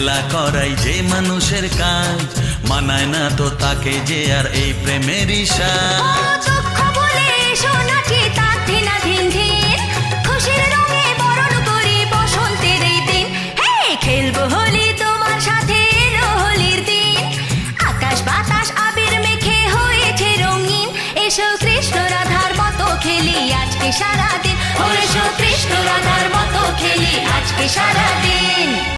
খেলা করাই যে মানুষের কাজ, মানায় না তো তাকে যে আর এই প্রেমেরই সাজ। দুঃখ বলে এসো নাচি তার ধিনাধীন ধিন, খুশির রঙে বরণ করি বসন্তের এই দিন। হে খেলবো হোলি তোমার সাথে, এলো হোলির দিন। আকাশ বাতাস আবির মেখে হয়েছে রঙিন, এসো কৃষ্ণ রাধার মতো খেলি আজকে সারাদিন। ও এসো কৃষ্ণ রাধার মতো খেলি আজকে সারাদিন।